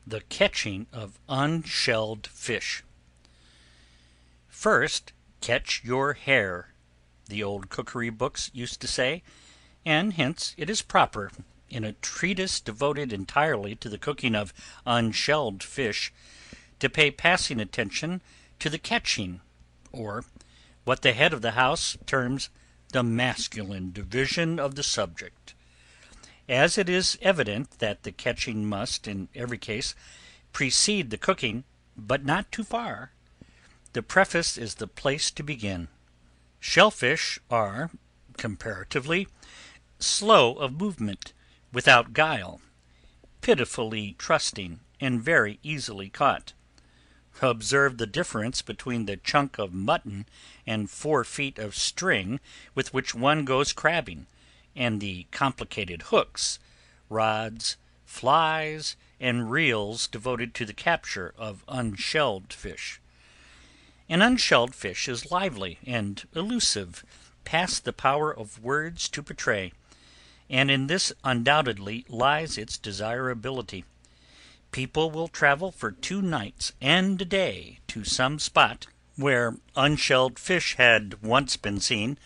The catching of unshelled fish. First catch your hare, the old cookery books used to say, and hence it is proper, in a treatise devoted entirely to the cooking of unshelled fish, to pay passing attention to the catching, or what the head of the house terms the masculine division of the subject. As it is evident that the catching must, in every case, precede the cooking, but not too far, the preface is the place to begin. Shellfish are, comparatively, slow of movement, without guile, pitifully trusting, and very easily caught. Observe the difference between the chunk of mutton and 4 feet of string with which one goes crabbing, and the complicated hooks, rods, flies, and reels devoted to the capture of unshelled fish. An unshelled fish is lively and elusive, past the power of words to portray, and in this undoubtedly lies its desirability. People will travel for 2 nights and a day to some spot where unshelled fish had once been seen,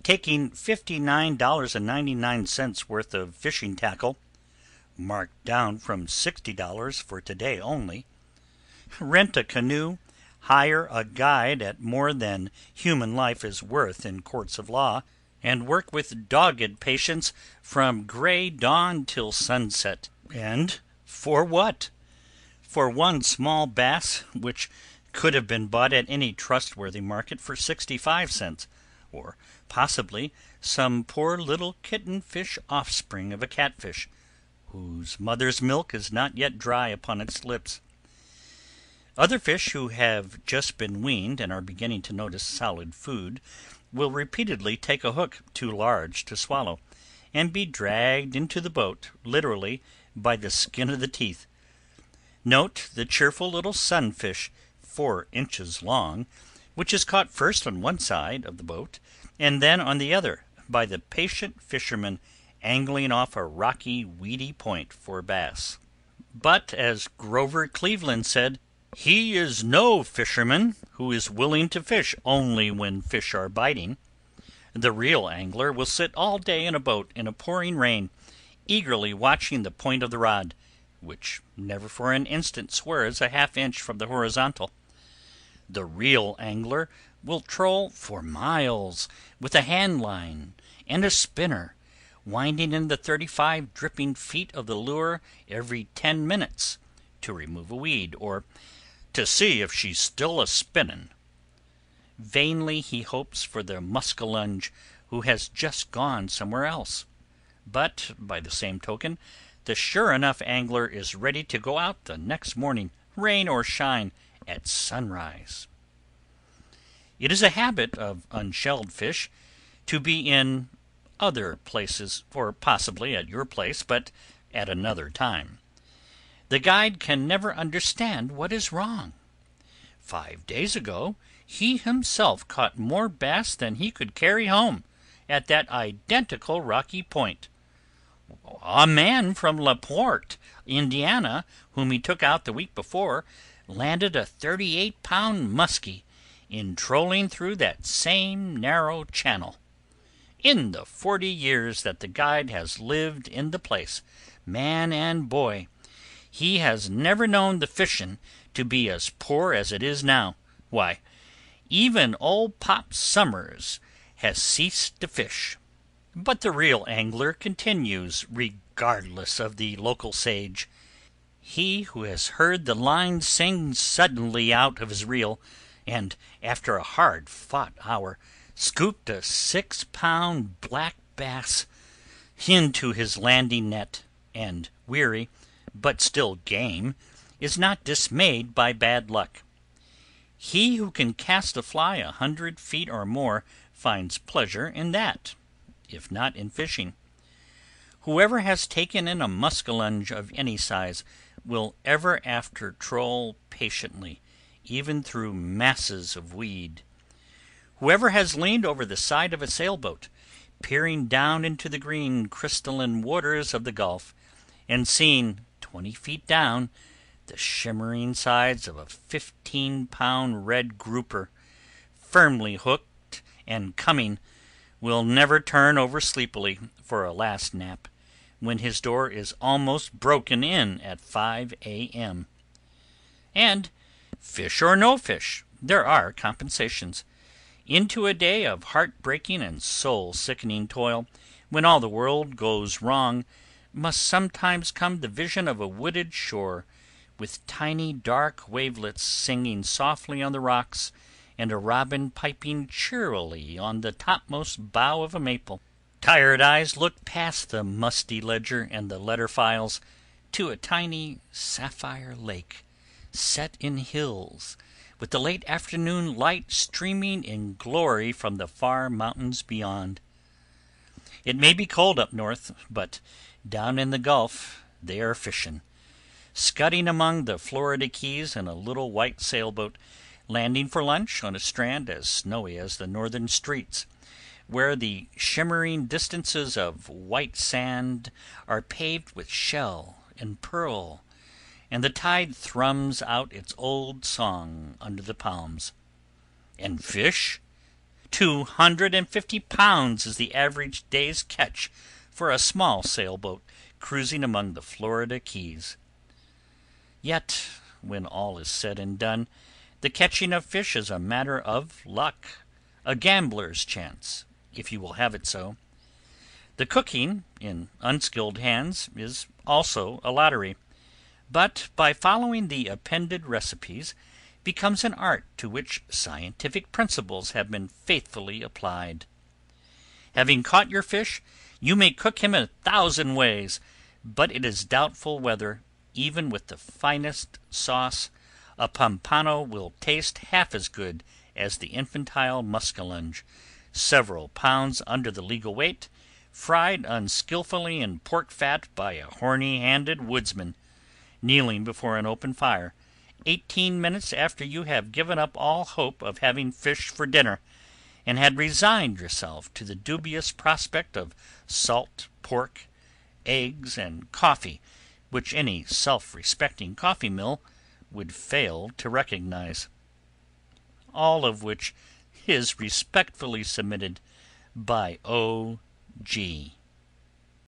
taking $59.99 worth of fishing tackle, marked down from $60 for today only, rent a canoe, hire a guide at more than human life is worth in courts of law, and work with dogged patience from gray dawn till sunset. And for what? For one small bass, which could have been bought at any trustworthy market for 65 cents, or possibly some poor little kitten fish offspring of a catfish, whose mother's milk is not yet dry upon its lips. Other fish who have just been weaned and are beginning to notice solid food will repeatedly take a hook too large to swallow, and be dragged into the boat, literally, by the skin of the teeth. Note the cheerful little sunfish, 4 inches long, which is caught first on one side of the boat, and then on the other, by the patient fisherman angling off a rocky, weedy point for bass. But, as Grover Cleveland said, he is no fisherman who is willing to fish only when fish are biting. The real angler will sit all day in a boat in a pouring rain, eagerly watching the point of the rod, which never for an instant swerves a half-inch from the horizontal. The real angler will troll for miles with a hand line and a spinner, winding in the 35 dripping feet of the lure every 10 minutes to remove a weed, or to see if she's still a-spinnin'. Vainly he hopes for the muskellunge who has just gone somewhere else. But, by the same token, the sure-enough angler is ready to go out the next morning, rain or shine, at sunrise. It is a habit of unshelled fish to be in other places, or possibly at your place, but at another time. The guide can never understand what is wrong. 5 days ago he himself caught more bass than he could carry home, at that identical rocky point. A man from LaPorte, Indiana, whom he took out the week before, landed a 38-pound muskie in trolling through that same narrow channel. In the 40 years that the guide has lived in the place, man and boy, he has never known the fishin' to be as poor as it is now. Why, even old Pop Summers has ceased to fish. But the real angler continues, regardless of the local sage. He who has heard the line sing suddenly out of his reel, and, after a hard-fought hour, scooped a 6-pound black bass into his landing net, and, weary, but still game, is not dismayed by bad luck. He who can cast a fly 100 feet or more finds pleasure in that, if not in fishing. Whoever has taken in a muskellunge of any size will ever after troll patiently, even through masses of weed. Whoever has leaned over the side of a sailboat, peering down into the green crystalline waters of the Gulf, and seen, 20 feet down, The shimmering sides of a 15-pound red grouper, firmly hooked and coming, will never turn over sleepily for a last nap when his door is almost broken in at 5 a.m. And, fish or no fish, there are compensations. Into a day of heart-breaking and soul-sickening toil, when all the world goes wrong, must sometimes come the vision of a wooded shore, with tiny dark wavelets singing softly on the rocks, and a robin piping cheerily on the topmost bough of a maple. Tired eyes look past the musty ledger and the letter files to a tiny sapphire lake, set in hills, with the late afternoon light streaming in glory from the far mountains beyond. It may be cold up north, but down in the Gulf they are fishin', scudding among the Florida Keys in a little white sailboat, landing for lunch on a strand as snowy as the northern streets, where the shimmering distances of white sand are paved with shell and pearl, and the tide thrums out its old song under the palms. And fish? 250 pounds is the average day's catch for a small sailboat cruising among the Florida Keys. Yet, when all is said and done, the catching of fish is a matter of luck, a gambler's chance, if you will have it so. The cooking, in unskilled hands, is also a lottery, but by following the appended recipes becomes an art to which scientific principles have been faithfully applied. Having caught your fish, you may cook him 1,000 ways, but it is doubtful whether, even with the finest sauce, a pompano will taste half as good as the infantile muskellunge, several pounds under the legal weight, fried unskilfully in pork fat by a horny-handed woodsman, kneeling before an open fire, 18 minutes after you have given up all hope of having fish for dinner, and had resigned yourself to the dubious prospect of salt pork, eggs, and coffee, which any self-respecting coffee mill would fail to recognize. All of which is respectfully submitted by O. G.